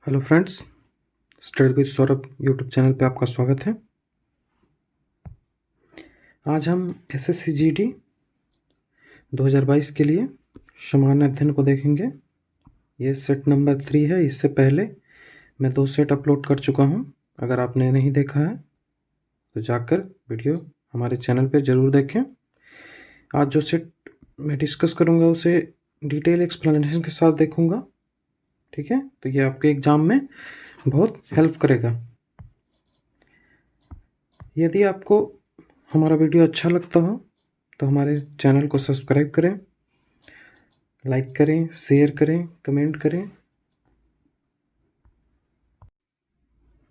Hello friends, study with Saurabh YouTube channel पे आपका स्वागत है। आज हम एसएससी जीडी 2022 के लिए सामान्य अध्ययन को देखेंगे। ये सेट नंबर 3 है। इससे पहले मैं 2 सेट अपलोड कर चुका हूँ। अगर आपने नहीं देखा है तो जाकर वीडियो हमारे चैनल पे ज़रूर देखें। आज जो सेट मैं डिस्कस करूँगा उसे डिटेल एक्सप्लेनेशन के साथ देखूँगा, ठीक है। तो ये आपके एग्ज़ाम में बहुत हेल्प करेगा। यदि आपको हमारा वीडियो अच्छा लगता हो तो हमारे चैनल को सब्सक्राइब करें, लाइक करें, शेयर करें, कमेंट करें।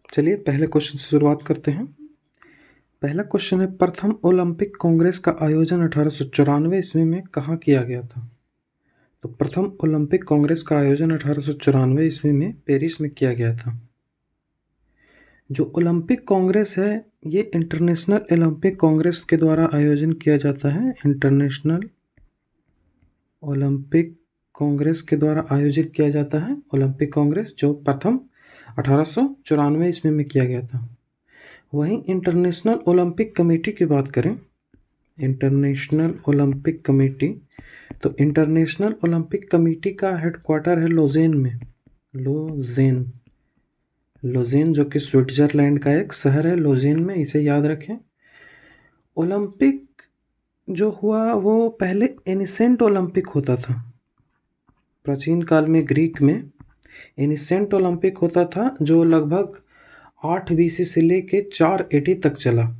चलिए पहले क्वेश्चन से शुरुआत करते हैं। पहला क्वेश्चन है, प्रथम ओलंपिक कांग्रेस का आयोजन 1894 ईस्वी में कहाँ किया गया था? तो प्रथम ओलंपिक कांग्रेस का आयोजन 1894 ईस्वी में पेरिस में किया गया था। जो ओलंपिक कांग्रेस है ये इंटरनेशनल ओलंपिक कांग्रेस के द्वारा आयोजन किया जाता है। इंटरनेशनल ओलंपिक कांग्रेस के द्वारा आयोजित किया जाता है ओलंपिक कांग्रेस, जो प्रथम 1894 ईस्वी में किया गया था। वहीं इंटरनेशनल ओलंपिक कमेटी की बात करें, इंटरनेशनल ओलंपिक कमेटी, तो इंटरनेशनल ओलंपिक कमेटी का हेडक्वार्टर है लोजेन में। लोजेन जो कि स्विट्जरलैंड का एक शहर है, लोजेन में, इसे याद रखें। ओलंपिक जो हुआ वो पहले एनिसेंट ओलंपिक होता था। प्राचीन काल में ग्रीक में एनिसेंट ओलंपिक होता था, जो लगभग 8 बीसी से लेके 4 एडी तक चला।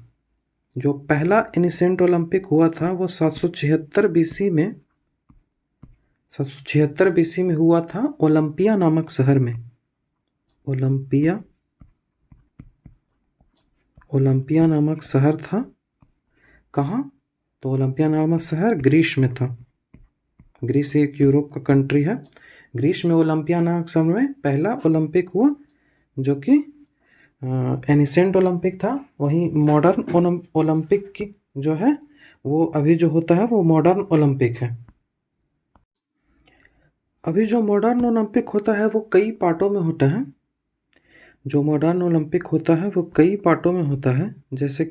जो पहला एनिसेंट ओलंपिक हुआ था वो 776 बीसी में हुआ था, ओलंपिया नामक शहर में। ओलंपिया नामक शहर था। कहाँ? तो ओलंपिया नामक शहर ग्रीस में था। ग्रीस एक यूरोप का कंट्री है। ग्रीस में ओलंपिया नामक शहर में पहला ओलंपिक हुआ, जो कि एनिसेंट ओलंपिक था। वहीं मॉडर्न ओलंपिक की जो है वो अभी जो होता है वो मॉडर्न ओलंपिक है। अभी जो मॉडर्न ओलंपिक होता है वो कई पार्टों में होता है। जो मॉडर्न ओलंपिक होता है वो कई पार्टों में होता है, जैसे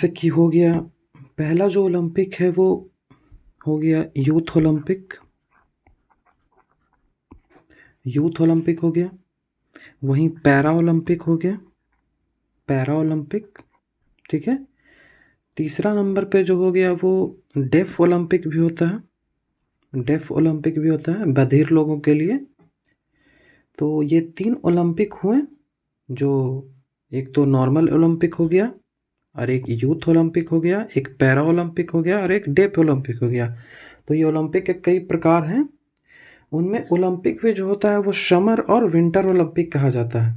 कि हो गया, पहला जो ओलंपिक है वो हो गया यूथ ओलंपिक हो गया। वहीं पैरा ओलंपिक, ठीक है। तीसरा नंबर पे जो हो गया वो डेफ ओलंपिक भी होता है, बधिर लोगों के लिए। तो ये 3 ओलंपिक हुए, जो एक तो नॉर्मल ओलंपिक हो गया, और एक यूथ ओलंपिक हो गया, एक पैरा ओलंपिक हो गया, और एक डेफ ओलंपिक हो गया। तो ये ओलंपिक के कई प्रकार हैं। उनमें ओलंपिक भी जो होता है वो समर और विंटर ओलंपिक कहा जाता है।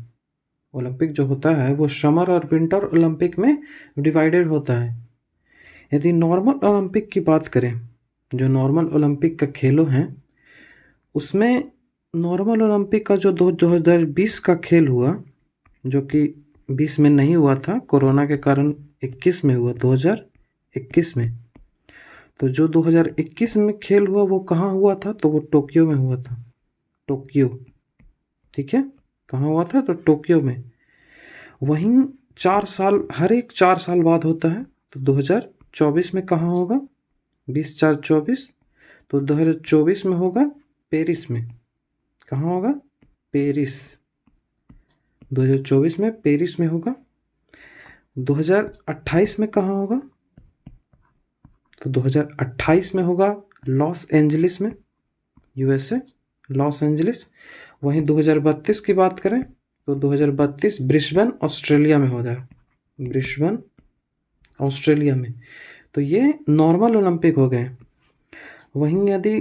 ओलंपिक जो होता है वो समर और विंटर ओलंपिक में डिवाइडेड होता है। यदि नॉर्मल ओलंपिक की बात करें, जो नॉर्मल ओलंपिक का खेलों हैं, उसमें नॉर्मल ओलंपिक का जो 2020 का खेल हुआ, जो कि 20 में नहीं हुआ था, कोरोना के कारण 21 में हुआ, 2021 में। तो जो 2021 में खेल हुआ वो कहाँ हुआ था? तो वो टोक्यो में हुआ था। टोक्यो, ठीक है। कहाँ हुआ था? तो टोक्यो में। वहीं 4 साल, हर एक 4 साल बाद होता है। तो 2024 में कहाँ होगा? 20/4/24। तो 2024 में होगा पेरिस में। कहाँ होगा? पेरिस। 2024 में पेरिस में होगा। 2028 में कहाँ होगा? तो 2028 में होगा लॉस एंजलिस में, यूएसए, लॉस एंजलिस। वहीं 2032 की बात करें तो 2032 ब्रिस्बेन ऑस्ट्रेलिया में हो जाएगा, ब्रिस्बेन ऑस्ट्रेलिया में। तो ये नॉर्मल ओलंपिक हो गए। वहीं यदि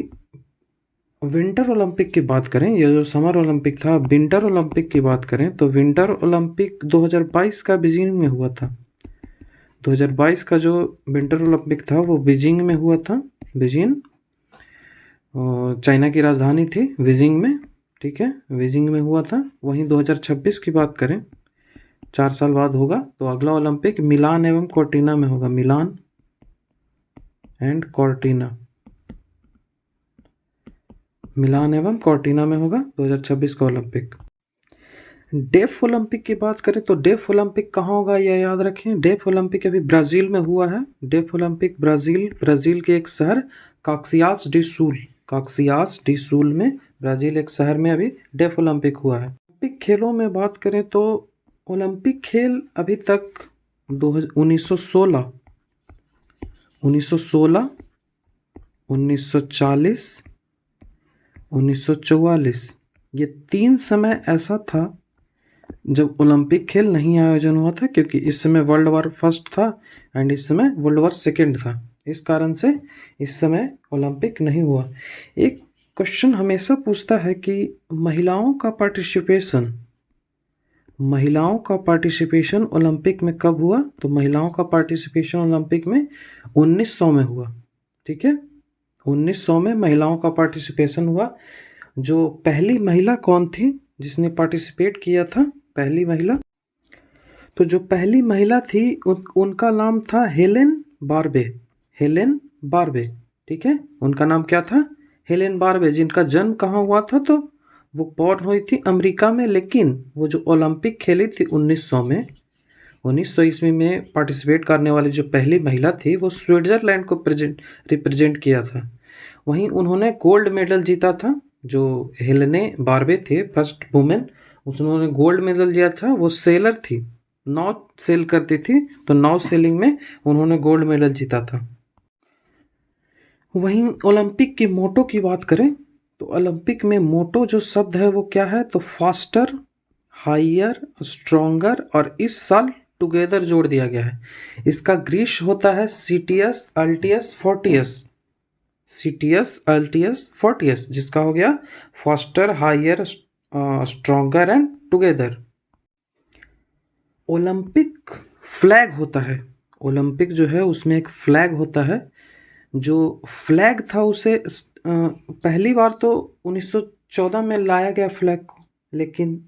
विंटर ओलंपिक की बात करें, ये जो समर ओलंपिक था, विंटर ओलंपिक की बात करें तो विंटर ओलंपिक 2022 का बीजिंग में हुआ था। 2022 का जो विंटर ओलंपिक था वो बीजिंग में हुआ था। बीजिंग चाइना की राजधानी थी, बीजिंग में, ठीक है, बीजिंग में हुआ था। वहीं 2026 की बात करें, 4 साल बाद होगा, तो अगला ओलंपिक मिलान एवं कॉर्टिना में होगा। Milan and Cortina. मिलान एवं कॉर्टिना में होगा 2026 का ओलंपिक। डेफ ओलंपिक की बात करें तो डेफ ओलंपिक कहाँ होगा यह याद रखें। डेफ ओलंपिक अभी ब्राज़ील में हुआ है। डेफ ओलंपिक ब्राज़ील के एक शहर काक्सियास डी सूल में, ब्राज़ील एक शहर में अभी डेफ ओलंपिक हुआ है। ओलंपिक खेलों में बात करें तो ओलंपिक खेल अभी तक 1916, 1940, 1944 ये 3 समय ऐसा था जब ओलंपिक खेल नहीं आयोजन हुआ था, क्योंकि इस समय वर्ल्ड वॉर फर्स्ट था एंड इस समय वर्ल्ड वॉर सेकेंड था। इस कारण से इस समय ओलंपिक नहीं हुआ। एक क्वेश्चन हमेशा पूछता है कि महिलाओं का पार्टिसिपेशन ओलंपिक में कब हुआ। तो महिलाओं का पार्टिसिपेशन ओलंपिक में 1900 में हुआ। ठीक है, 1900 में महिलाओं का पार्टिसिपेशन हुआ। जो पहली महिला कौन थी जिसने पार्टिसिपेट किया था, पहली महिला, तो जो पहली महिला थी उनका नाम था हेलेन बार्बे। ठीक है, उनका नाम क्या था, हेलेन बार्बे, जिनका जन्म कहाँ हुआ था, तो वो बॉर्न हुई थी अमेरिका में, लेकिन वो जो ओलंपिक खेली थी 1900 में, 1900 ईस्वी में पार्टिसिपेट करने वाली जो पहली महिला थी वो स्विट्ज़रलैंड को रिप्रेजेंट किया था। वहीं उन्होंने गोल्ड मेडल जीता था। जो हेलेने बार्बे थे, फर्स्ट वुमेन, उन्होंने गोल्ड मेडल जीता था। वो सेलर थी, नाव सेल करती थी, तो नाव सेलिंग में उन्होंने गोल्ड मेडल जीता था। वहीं ओलंपिक की मोटो की बात करें तो ओलंपिक में मोटो जो शब्द है वो क्या है, तो फास्टर, हायर, स्ट्रोंगर और इस साल टुगेदर जोड़ दिया गया है। इसका ग्रीक होता है सीटीएस अल्टियस फोर्टियस, जिसका हो गया faster, higher, stronger and together. Olympic flag होता है, ओलंपिक जो है उसमें एक फ्लैग होता है। जो फ्लैग था उसे पहली बार तो 1914 में लाया गया फ्लैग को, लेकिन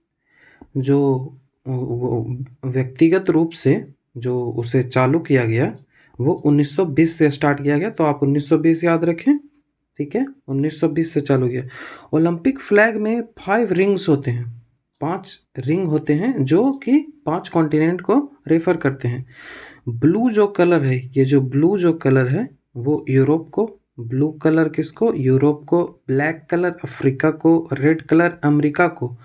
जो व्यक्तिगत रूप से जो उसे चालू किया गया वो 1920 से स्टार्ट किया गया। तो आप 1920 याद रखें, ठीक है, 1920 से चालू किया। ओलंपिक फ्लैग में 5 रिंग्स होते हैं, 5 रिंग होते हैं जो कि 5 कॉन्टिनेंट को रेफर करते हैं। ब्लू जो कलर है, ये जो ब्लू जो कलर है वो यूरोप को, ब्लू कलर किसको, यूरोप को, ब्लैक कलर अफ्रीका को, रेड कलर अमेरिका को।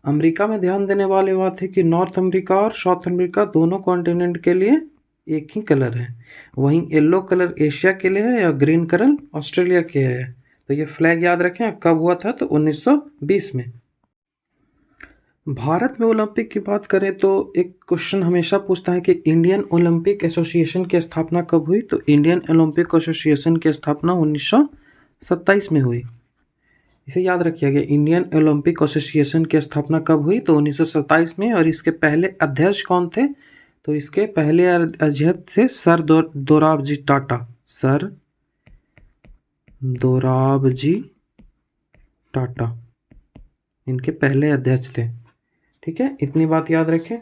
अमेरिका में ध्यान देने वाली बात है कि नॉर्थ अमेरिका और साउथ अमेरिका दोनों कॉन्टिनेंट के लिए एक ही कलर है। वहीं येलो कलर एशिया के लिए है और ग्रीन कलर ऑस्ट्रेलिया के है। तो ये फ्लैग याद रखें। कब हुआ था, तो 1920 में। भारत में ओलंपिक की बात करें तो एक क्वेश्चन हमेशा पूछता है कि इंडियन ओलंपिक एसोसिएशन की स्थापना कब हुई। तो इंडियन ओलंपिक एसोसिएशन की स्थापना 1927 में हुई। इसे याद रखिएगा, इंडियन ओलंपिक एसोसिएशन की स्थापना कब हुई, तो 1927 में। और इसके पहले अध्यक्ष कौन थे, तो इसके पहले अध्यक्ष थे सर दोराबजी टाटा, इनके पहले अध्यक्ष थे। ठीक है, इतनी बात याद रखें।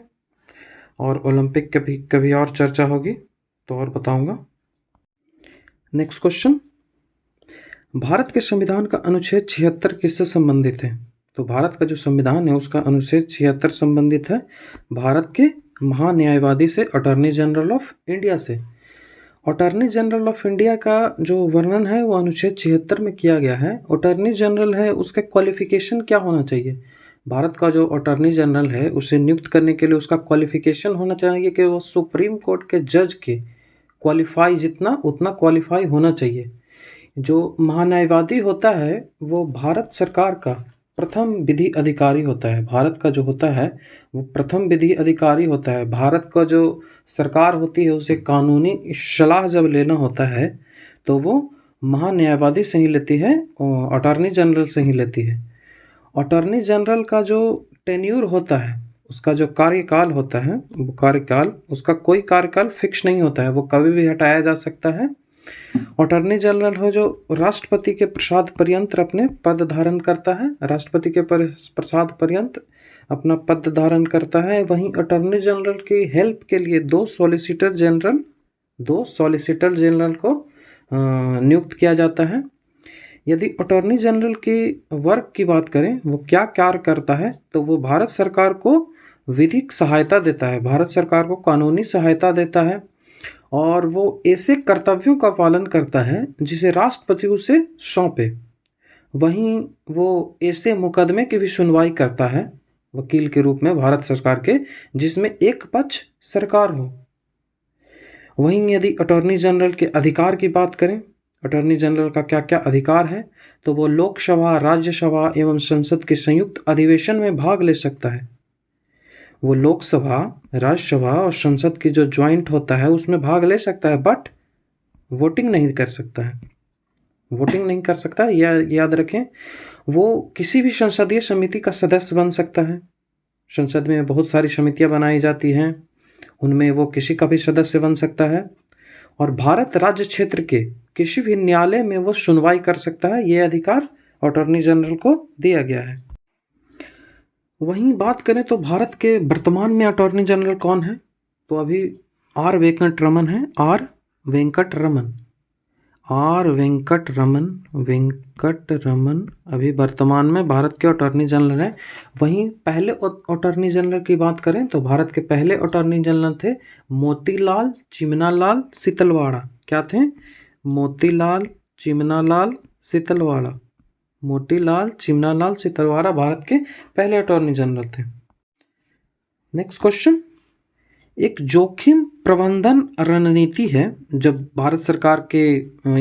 और ओलंपिक कभी और चर्चा होगी तो और बताऊंगा। नेक्स्ट क्वेश्चन, भारत के संविधान का अनुच्छेद 76 किससे संबंधित है। तो भारत का जो संविधान है उसका अनुच्छेद 76 संबंधित है भारत के महान्यायवादी से, अटॉर्नी जनरल ऑफ इंडिया से। अटॉर्नी जनरल ऑफ इंडिया का जो वर्णन है वो अनुच्छेद 76 में किया गया है। अटॉर्नी जनरल है, उसका क्वालिफिकेशन क्या होना चाहिए। भारत का जो अटॉर्नी जनरल है उसे नियुक्त करने के लिए उसका क्वालिफिकेशन होना चाहिए कि वो सुप्रीम कोर्ट के जज के क्वालिफाई जितना उतना क्वालिफाई होना चाहिए। जो महान्यायवादी होता है वो भारत सरकार का प्रथम विधि अधिकारी होता है। भारत का जो होता है वो प्रथम विधि अधिकारी होता है। भारत का जो सरकार होती है उसे कानूनी सलाह जब लेना होता है तो वो महान्यायवादी से ही लेती है, अटॉर्नी जनरल से ही लेती है। अटॉर्नी जनरल का जो टेन्यूर होता है, उसका जो कार्यकाल होता है, वो कार्यकाल, उसका कोई कार्यकाल फिक्स नहीं होता है, वो कभी भी हटाया जा सकता है। अटॉर्नी जनरल हो जो राष्ट्रपति के प्रसाद पर्यंत अपने पद धारण करता है, राष्ट्रपति के प्रसाद पर्यंत अपना पद धारण करता है। वहीं अटॉर्नी जनरल की हेल्प के लिए 2 सॉलिसिटर जनरल को नियुक्त किया जाता है। यदि अटॉर्नी जनरल के वर्क की बात करें, वो क्या कार्य करता है, तो वो भारत सरकार को विधिक सहायता देता है, भारत सरकार को कानूनी सहायता देता है और वो ऐसे कर्तव्यों का पालन करता है जिसे राष्ट्रपति उसे सौंपे। वहीं वो ऐसे मुकदमे की भी सुनवाई करता है वकील के रूप में भारत सरकार के, जिसमें एक पक्ष सरकार हो। वहीं यदि अटॉर्नी जनरल के अधिकार की बात करें, अटॉर्नी जनरल का क्या क्या अधिकार है, तो वो लोकसभा, राज्यसभा एवं संसद के संयुक्त अधिवेशन में भाग ले सकता है। वो लोकसभा, राज्यसभा और संसद की जो ज्वाइंट होता है उसमें भाग ले सकता है, बट वोटिंग नहीं कर सकता है, वोटिंग नहीं कर सकता है, याद रखें। वो किसी भी संसदीय समिति का सदस्य बन सकता है। संसद में बहुत सारी समितियां बनाई जाती हैं, उनमें वो किसी का भी सदस्य बन सकता है और भारत राज्य क्षेत्र के किसी भी न्यायालय में वो सुनवाई कर सकता है। ये अधिकार अटॉर्नी जनरल को दिया गया है। वहीं बात करें तो भारत के वर्तमान में अटॉर्नी जनरल कौन है, तो अभी आर वेंकट रमन है, आर वेंकट रमन अभी वर्तमान में भारत के अटॉर्नी जनरल हैं। वहीं पहले अटॉर्नी जनरल की बात करें तो भारत के पहले अटॉर्नी जनरल थे मोतीलाल चिमनालाल सीतलवाड़ा। क्या थे? मोतीलाल चिमनालाल सीतलवाड़ा। मोतीलाल चिमनालाल सीतलवाड़ा भारत के पहले अटॉर्नी जनरल थे। नेक्स्ट क्वेश्चन, एक जोखिम प्रबंधन रणनीति है। जब भारत सरकार के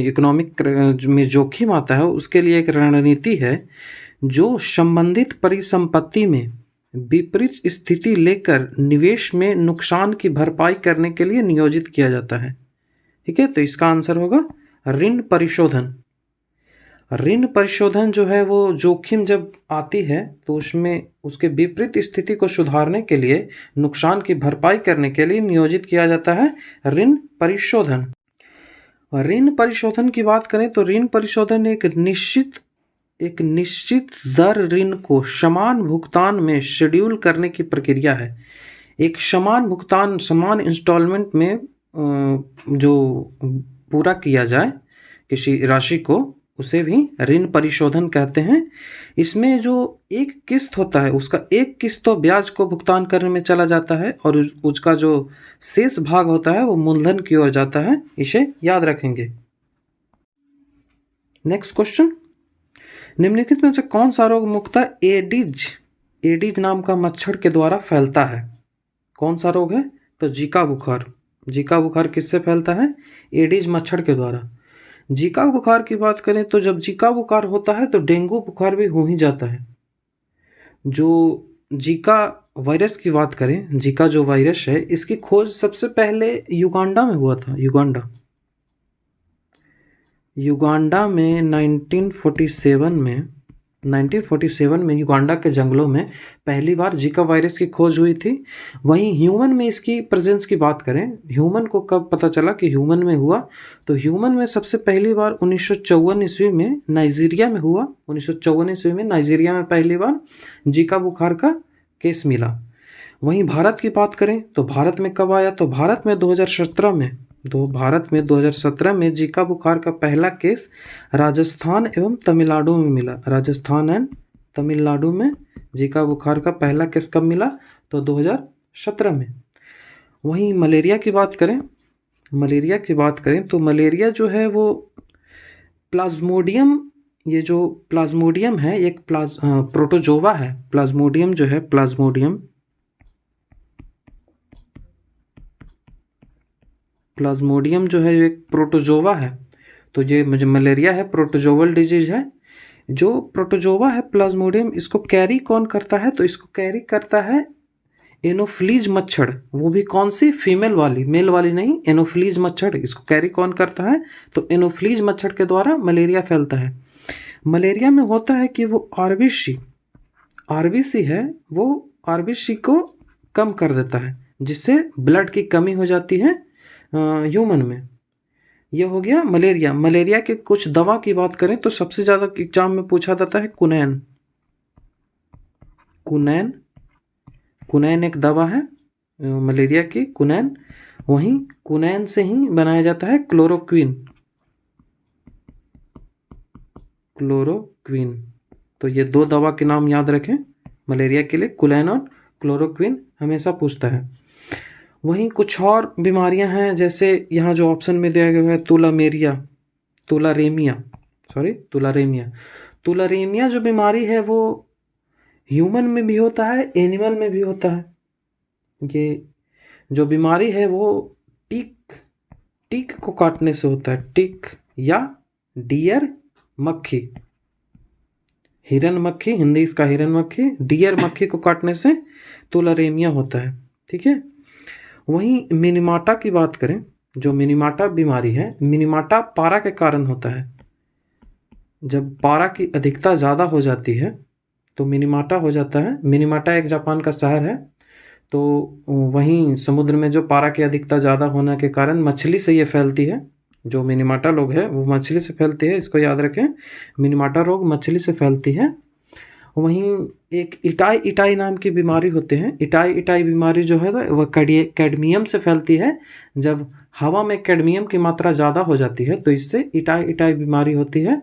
इकोनॉमिक में जोखिम आता है उसके लिए एक रणनीति है जो संबंधित परिसंपत्ति में विपरीत स्थिति लेकर निवेश में नुकसान की भरपाई करने के लिए नियोजित किया जाता है। ठीक है, तो इसका आंसर होगा ऋण परिशोधन। ऋण परिशोधन जो है वो जोखिम जब आती है तो उसमें उसके विपरीत स्थिति को सुधारने के लिए, नुकसान की भरपाई करने के लिए नियोजित किया जाता है ऋण परिशोधन। ऋण परिशोधन की बात करें तो ऋण परिशोधन एक निश्चित दर ऋण को समान भुगतान में शेड्यूल करने की प्रक्रिया है। एक समान भुगतान, समान इंस्टॉलमेंट में जो पूरा किया जाए किसी राशि को, उसे भी ऋण परिशोधन कहते हैं। इसमें जो एक किस्त होता है उसका एक किस्त तो ब्याज को भुगतान करने में चला जाता है और उसका जो शेष भाग होता है वो मूलधन की ओर जाता है। इसे याद रखेंगे। नेक्स्ट क्वेश्चन, निम्नलिखित में से कौन सा रोग मुख्यतः एडिज नाम का मच्छर के द्वारा फैलता है? कौन सा रोग है? तो जीका बुखार। जीका बुखार किससे फैलता है? एडिज मच्छर के द्वारा। जीका बुखार की बात करें तो जब जीका बुखार होता है तो डेंगू बुखार भी हो ही जाता है। जो जीका वायरस की बात करें, जीका जो वायरस है इसकी खोज सबसे पहले युगांडा में हुआ था। युगांडा में 1947 में युगांडा के जंगलों में पहली बार जीका वायरस की खोज हुई थी। वहीं ह्यूमन में इसकी प्रेजेंस की बात करें, ह्यूमन को कब पता चला कि ह्यूमन में हुआ, तो ह्यूमन में सबसे पहली बार 1954 ईस्वी में नाइजीरिया में हुआ। 1954 ईस्वी में नाइजीरिया में पहली बार जीका बुखार का केस मिला। वहीं भारत की बात करें तो भारत में कब आया, तो भारत में 2017 में जीका बुखार का पहला केस राजस्थान एवं तमिलनाडु में मिला। राजस्थान एंड तमिलनाडु में जीका बुखार का पहला केस कब मिला, तो 2017 में। वहीं मलेरिया की बात करें तो मलेरिया जो है वो प्लाज्मोडियम, ये जो प्लाज्मोडियम है एक प्रोटोजोवा है। प्लाज्मोडियम जो है प्लाज्मोडियम जो है एक प्रोटोजोवा है। तो ये मुझे मलेरिया है, प्रोटोजोवल डिजीज है। जो प्रोटोजोवा है प्लाज्मोडियम, इसको कैरी कौन करता है, तो इसको कैरी करता है एनोफ्लीज मच्छर। वो भी कौन सी? फीमेल वाली, मेल वाली नहीं, एनोफ्लीज मच्छर। इसको कैरी कौन करता है, तो एनोफ्लीज मच्छर के द्वारा मलेरिया फैलता है। मलेरिया में होता है कि वो आरबीसी है, वो आरबीसी को कम कर देता है जिससे ब्लड की कमी हो जाती है ह्यूमन में। ये हो गया मलेरिया। मलेरिया के कुछ दवा की बात करें तो सबसे ज़्यादा एग्जाम में पूछा जाता है कुनैन एक दवा है मलेरिया की, कुनैन। वहीं कुनैन से ही बनाया जाता है क्लोरोक्विन। क्लोरोक्विन। तो ये 2 दवा के नाम याद रखें मलेरिया के लिए, कुलैन और क्लोरोक्विन हमेशा पूछता है। वहीं कुछ और बीमारियां हैं, जैसे यहाँ जो ऑप्शन में दिया गया है तुलारेमिया जो बीमारी है वो ह्यूमन में भी होता है, एनिमल में भी होता है। ये जो बीमारी है वो टिक को काटने से होता है, टिक या डियर मक्खी, हिरन मक्खी, हिंदी इसका हिरन मक्खी, डियर मक्खी को काटने से तुलारेमिया होता है। ठीक है। वहीं मिनीमाटा की बात करें, जो मिनीमाटा बीमारी है, मिनीमाटा पारा के कारण होता है। जब पारा की अधिकता ज़्यादा हो जाती है तो मिनीमाटा हो जाता है। मिनीमाटा एक जापान का शहर है। तो वहीं समुद्र में जो पारा की अधिकता ज़्यादा होने के कारण मछली से ये फैलती है। जो मिनीमाटा रोग है वो मछली से फैलती है, इसको याद रखें। मिनीमाटा रोग मछली से फैलती है। वहीं एक इटाई नाम की बीमारी होते हैं। इटाई बीमारी जो है वह कैडमियम से फैलती है। जब हवा में कैडमियम की मात्रा ज़्यादा हो जाती है तो इससे इटाई बीमारी होती है।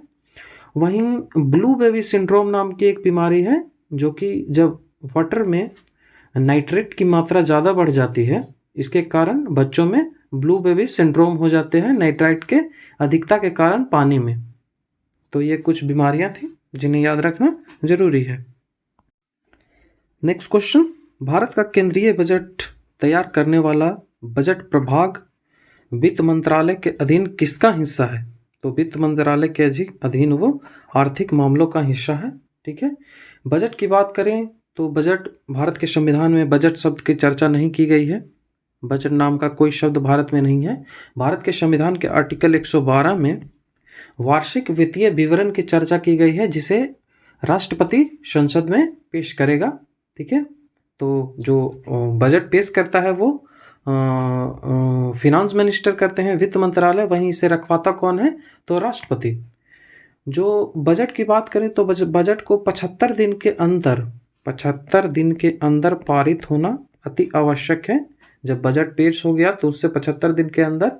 वहीं ब्लू बेबी सिंड्रोम नाम की एक बीमारी है, जो कि जब वाटर में नाइट्रेट की मात्रा ज़्यादा बढ़ जाती है, इसके कारण बच्चों में ब्लू बेबी सिंड्रोम हो जाते हैं, नाइट्राइट के अधिकता के कारण पानी में। तो ये कुछ बीमारियां थी जिन्हें याद रखना जरूरी है। नेक्स्ट क्वेश्चन, भारत का केंद्रीय बजट तैयार करने वाला बजट प्रभाग वित्त मंत्रालय के अधीन किसका हिस्सा है? तो वित्त मंत्रालय के अधीन वो आर्थिक मामलों का हिस्सा है। ठीक है। बजट की बात करें तो बजट, भारत के संविधान में बजट शब्द की चर्चा नहीं की गई है। बजट नाम का कोई शब्द भारत में नहीं है। भारत के संविधान के आर्टिकल 112 में वार्षिक वित्तीय विवरण की चर्चा की गई है, जिसे राष्ट्रपति संसद में पेश करेगा। ठीक है। तो जो बजट पेश करता है वो फिनांस मिनिस्टर करते हैं, वित्त मंत्रालय। वहीं इसे रखवाता कौन है? तो राष्ट्रपति। जो बजट की बात करें तो बजट को 75 दिन के अंदर पारित होना अति आवश्यक है। जब बजट पेश हो गया तो उससे 75 दिन के अंदर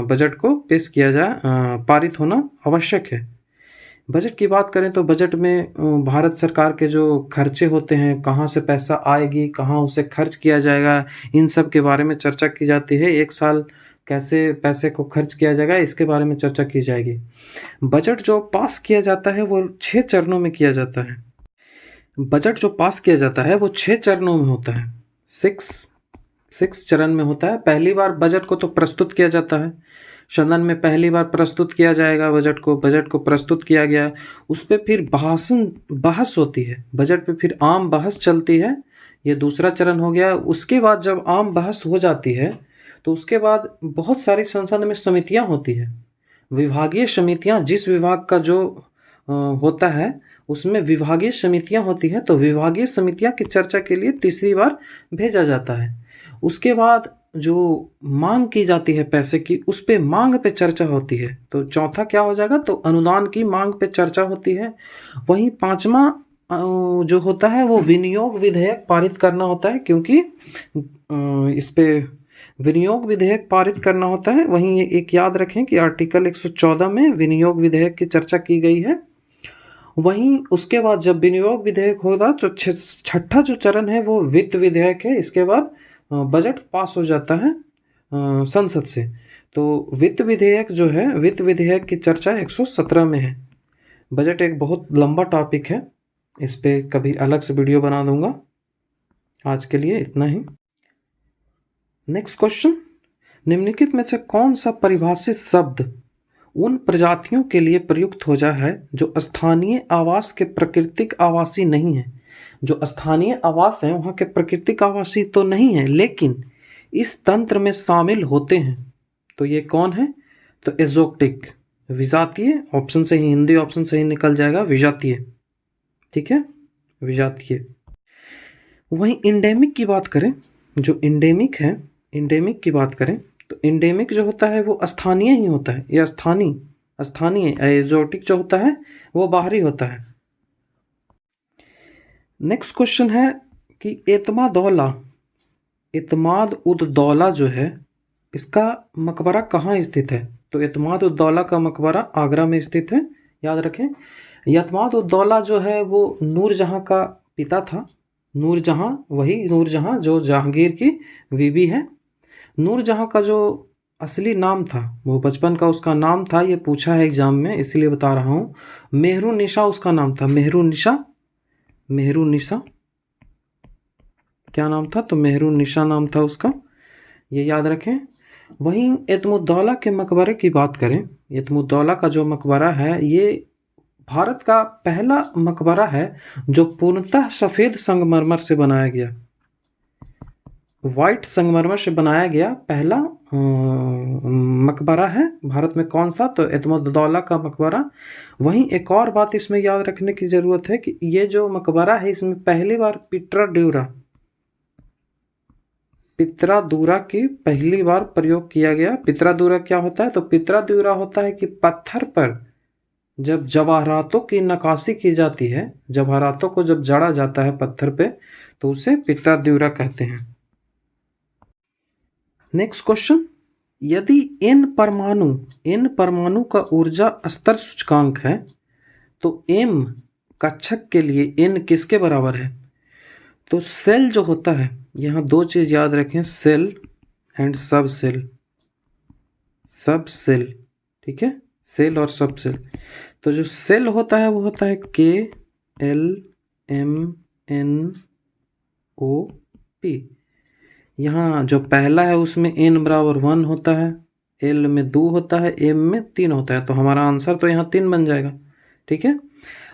बजट को पेश किया जाए, पारित होना आवश्यक है। बजट की बात करें तो बजट में भारत सरकार के जो खर्चे होते हैं, कहाँ से पैसा आएगी, कहाँ उसे खर्च किया जाएगा, इन सब के बारे में चर्चा की जाती है। एक साल कैसे पैसे को खर्च किया जाएगा, इसके बारे में चर्चा की जाएगी। बजट जो पास किया जाता है वो 6 चरणों में किया जाता है। बजट जो पास किया जाता है वो 6 चरणों में होता है। 6 चरण में होता है। पहली बार बजट को तो प्रस्तुत किया जाता है, सदन में पहली बार प्रस्तुत किया जाएगा बजट को प्रस्तुत किया गया, उस पर फिर बहस होती है, बजट पे फिर आम बहस चलती है। ये दूसरा चरण हो गया। उसके बाद जब आम बहस हो जाती है तो उसके बाद बहुत सारी संसद में समितियां होती है, विभागीय समितियां। जिस विभाग का जो होता है उसमें विभागीय समितियां होती हैं, तो विभागीय समितियां की चर्चा के लिए तीसरी बार भेजा जाता है। उसके बाद जो मांग की जाती है पैसे की, उस पे मांग पे चर्चा होती है। तो चौथा क्या हो जाएगा? तो अनुदान की मांग पे चर्चा होती है। वहीं पांचवा जो होता है वो विनियोग विधेयक पारित करना होता है, क्योंकि इस पे विनियोग विधेयक पारित करना होता है। वहीं एक याद रखें कि आर्टिकल 114 में विनियोग विधेयक की चर्चा की गई है। वहीं उसके बाद जब विनियोग विधेयक होगा तो छठा जो चरण है वो वित्त विधेयक है। इसके बाद बजट पास हो जाता है संसद से। तो वित्त विधेयक जो है, वित्त विधेयक की चर्चा 117 में है। बजट एक बहुत लंबा टॉपिक है, इस पे कभी अलग से वीडियो बना दूंगा। आज के लिए इतना ही। नेक्स्ट क्वेश्चन, निम्नलिखित में से कौन सा परिभाषित शब्द उन प्रजातियों के लिए प्रयुक्त हो जाए है जो स्थानीय आवास के प्राकृतिक आवासी नहीं है? जो स्थानीय आवास है वहाँ के प्राकृतिक आवासी तो नहीं है, लेकिन इस तंत्र में शामिल होते हैं। तो ये कौन है? तो एक्सोटिक, विजातीय। ऑप्शन से ही, हिंदी ऑप्शन से ही निकल जाएगा, विजातीय। ठीक है, विजातीय। वहीं इंडेमिक की बात करें, जो इंडेमिक है, इंडेमिक की बात करें तो इंडेमिक जो होता है वो स्थानीय ही होता है, या स्थानीय। एक्सोटिक जो होता है वो बाहरी होता है। नेक्स्ट क्वेश्चन है कि एतमाद उद दौला जो है, इसका मकबरा कहाँ स्थित है? तो एतमाद उद दौला का मकबरा आगरा में स्थित है। याद रखें। यतमाद उद दौला जो है वो नूरजहाँ का पिता था। नूरजहाँ, वही नूरजहाँ जो जहांगीर की बीवी है। नूरजहाँ का जो असली नाम था, वो बचपन का उसका नाम था, ये पूछा है एग्जाम में इसलिए बता रहा हूँ। मेहरुन्निसा उसका नाम था, मेहरुन्निसा। मेहरुन्निसा क्या नाम था? तो मेहरुन्निसा नाम था उसका, ये याद रखें। वहीं एतमुद्दौला के मकबरे की बात करें, एतमुद्दौला का जो मकबरा है ये भारत का पहला मकबरा है जो पूर्णतः सफ़ेद संगमरमर से बनाया गया, वाइट संगमरमर से बनाया गया पहला मकबरा है भारत में। कौन सा? तो एतमुद्दौला का मकबरा। वहीं एक और बात इसमें याद रखने की ज़रूरत है कि ये जो मकबरा है इसमें पहली बार पित्रादूरा की पहली बार प्रयोग किया गया। पित्रादूरा क्या होता है? तो पित्रादूरा होता है कि पत्थर पर जब जवाहरातों की नक्काशी की जाती है, जवाहरातों को जब जड़ा जाता है पत्थर पे, तो उसे पित्रादूरा कहते हैं। नेक्स्ट क्वेश्चन, यदि n परमाणु का ऊर्जा स्तर सूचकांक है तो m कक्षक के लिए n किसके बराबर है? तो सेल जो होता है, यहाँ दो चीज़ याद रखें, सेल एंड सब सेल। सब सेल, ठीक है, सेल और सब सेल। तो जो सेल होता है वो होता है KLMNO P। यहाँ जो पहला है उसमें n बराबर 1 होता है, L में 2 होता है, M में 3 होता है, तो हमारा आंसर तो यहाँ 3 बन जाएगा, ठीक है।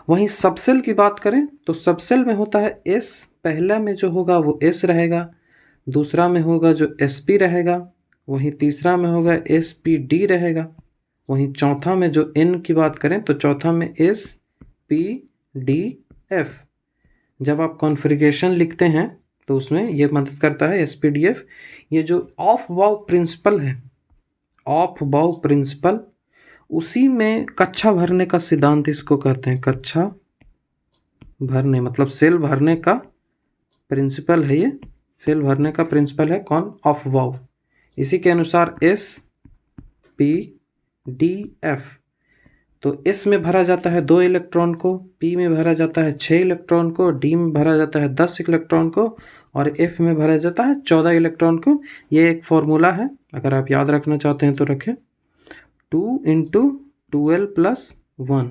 वहीं सबसेल की बात करें तो सबसेल में होता है S, पहला में जो होगा वो S रहेगा, दूसरा में होगा जो SP रहेगा, वहीं तीसरा में होगा SPD रहेगा, वहीं चौथा में जो N की बात करें तो चौथा में SPDF। जब आप कॉन्फ़िगरेशन लिखते हैं तो उसमें ये मदद करता है SPDF। ये जो ऑफ बाउ प्रिंसिपल है, ऑफ बाउ प्रिंसिपल, उसी में कक्षा भरने का सिद्धांत इसको कहते हैं। कक्षा भरने मतलब सेल भरने का प्रिंसिपल है ये, सेल भरने का प्रिंसिपल है कौन? ऑफ बाउ। इसी के अनुसार SPDF, तो S में भरा जाता है 2 इलेक्ट्रॉन को, P में भरा जाता है 6 इलेक्ट्रॉन को, D में भरा जाता है 10 इलेक्ट्रॉन को और F में भरा जाता है 14 इलेक्ट्रॉन को। ये एक फॉर्मूला है, अगर आप याद रखना चाहते हैं तो रखें, 2 × 12 + 1,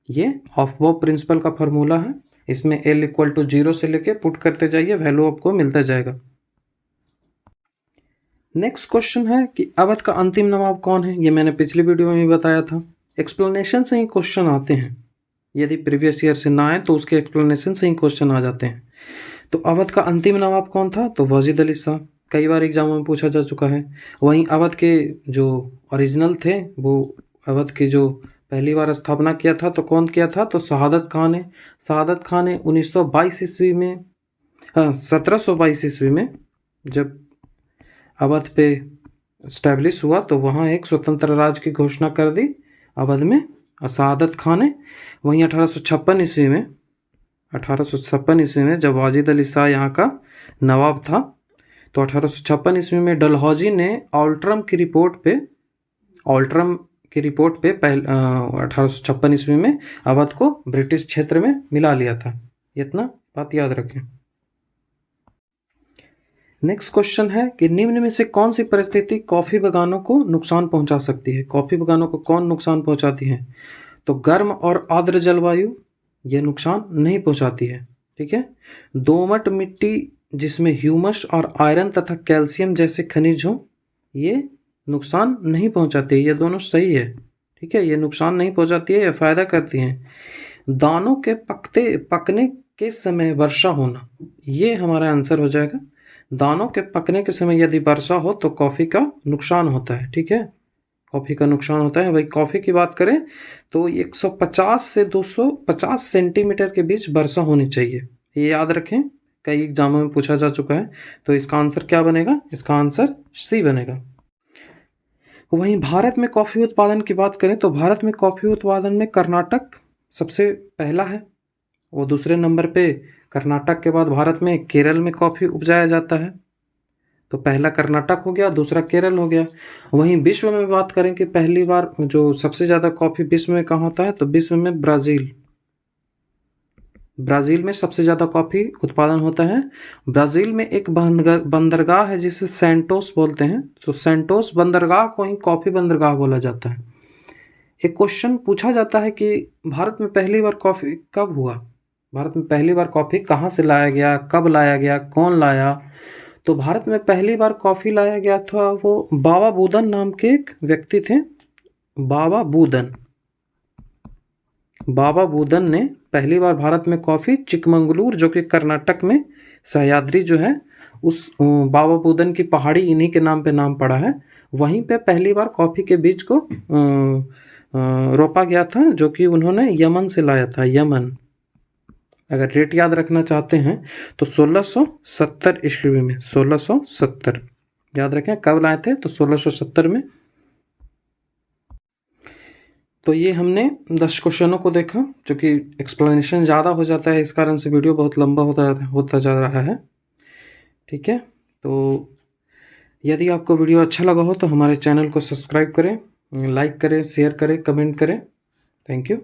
ये ऑफ बाउ प्रिंसिपल का फॉर्मूला है। इसमें L = 0 से लेके पुट करते जाइए, वैल्यू आपको मिलता जाएगा। नेक्स्ट क्वेश्चन है कि अवध का अंतिम नवाब कौन है? ये मैंने पिछली वीडियो में भी बताया था। एक्सप्लेनेशन से ही क्वेश्चन आते हैं, यदि प्रीवियस ईयर से ना आए तो उसके एक्सप्लेनेशन से ही क्वेश्चन आ जाते हैं। तो अवध का अंतिम नवाब कौन था? तो वाजिद अली शाह, कई बार एग्जामों में पूछा जा चुका है। वहीं अवध के जो ओरिजिनल थे, वो अवध की जो पहली बार स्थापना किया था तो कौन किया था? तो शहादत खान ने। शहादत खान ने 1922 ईस्वी में, हाँ 1722 ईस्वी में जब अवध पे इस्टेब्लिश हुआ तो वहाँ एक स्वतंत्र राज्य की घोषणा कर दी अवध में शहादत खान ने। वहीं 1856 ईस्वी में जब वाजिद अली शाह यहाँ का नवाब था, तो 1856 ईस्वी में डलहौजी ने ऑल्ट्रम की रिपोर्ट पे 1856 ईस्वी में अवध को ब्रिटिश क्षेत्र में मिला लिया था। इतना बात याद रखें। नेक्स्ट क्वेश्चन है कि निम्न में से कौन सी परिस्थिति कॉफ़ी बागानों को नुकसान पहुंचा सकती है? कॉफ़ी बागानों को कौन नुकसान पहुंचाती है? तो गर्म और आर्द्र जलवायु ये नुकसान नहीं पहुंचाती है, ठीक है। दोमट मिट्टी जिसमें ह्यूमस और आयरन तथा कैल्शियम जैसे खनिज हों, ये नुकसान नहीं पहुंचाती है, ये दोनों सही है, ठीक है। ये नुकसान नहीं पहुंचाती है, ये फ़ायदा करती हैं। दानों के पकने के समय वर्षा होना, ये हमारा आंसर हो जाएगा। दानों के पकने के समय यदि वर्षा हो तो कॉफ़ी का नुकसान होता है, ठीक है, कॉफ़ी का नुकसान होता है। भाई कॉफ़ी की बात करें तो 150 से 250 सेंटीमीटर के बीच वर्षा होनी चाहिए, ये याद रखें, कई एग्जामों में पूछा जा चुका है। तो इसका आंसर क्या बनेगा? इसका आंसर सी बनेगा। वहीं भारत में कॉफ़ी उत्पादन की बात करें तो भारत में कॉफ़ी उत्पादन में कर्नाटक सबसे पहला है, वो दूसरे नंबर पे। कर्नाटक के बाद भारत में केरल में कॉफ़ी उपजाया जाता है। तो पहला कर्नाटक हो गया, दूसरा केरल हो गया। वहीं विश्व में बात करें कि पहली बार जो सबसे ज़्यादा कॉफ़ी विश्व में कहाँ होता है, तो विश्व में ब्राज़ील। ब्राज़ील में सबसे ज़्यादा कॉफ़ी उत्पादन होता है। ब्राज़ील में एक बंदरगाह है जिसे सेंटोस बोलते हैं, तो सेंटोस बंदरगाह को ही कॉफ़ी बंदरगाह बोला जाता है। एक क्वेश्चन पूछा जाता है कि भारत में पहली बार कॉफ़ी कब हुआ? भारत में पहली बार कॉफ़ी कहाँ से लाया गया, कब लाया गया, कौन लाया? तो भारत में पहली बार कॉफ़ी लाया गया था, वो बाबा बुदन नाम के एक व्यक्ति थे। बाबा बुदन। बाबा बुदन ने पहली बार भारत में कॉफ़ी चिकमंगलूर, जो कि कर्नाटक में सह्याद्री जो है, उस बाबा बुदन की पहाड़ी इन्हीं के नाम पे नाम पड़ा है। वहीं पे पहली बार कॉफ़ी के बीज को रोपा गया था, जो कि उन्होंने यमन से लाया था, यमन। अगर डेट याद रखना चाहते हैं तो 1670 ईस्वी में, 1670 याद रखें कब लाए थे, तो 1670 में। तो ये हमने 10 क्वेश्चनों को देखा, जो कि एक्सप्लेनेशन ज़्यादा हो जाता है, इस कारण से वीडियो बहुत लंबा होता जा रहा है। ठीक है, तो यदि आपको वीडियो अच्छा लगा हो तो हमारे चैनल को सब्सक्राइब करें, लाइक करें, शेयर करें, कमेंट करें। Thank you.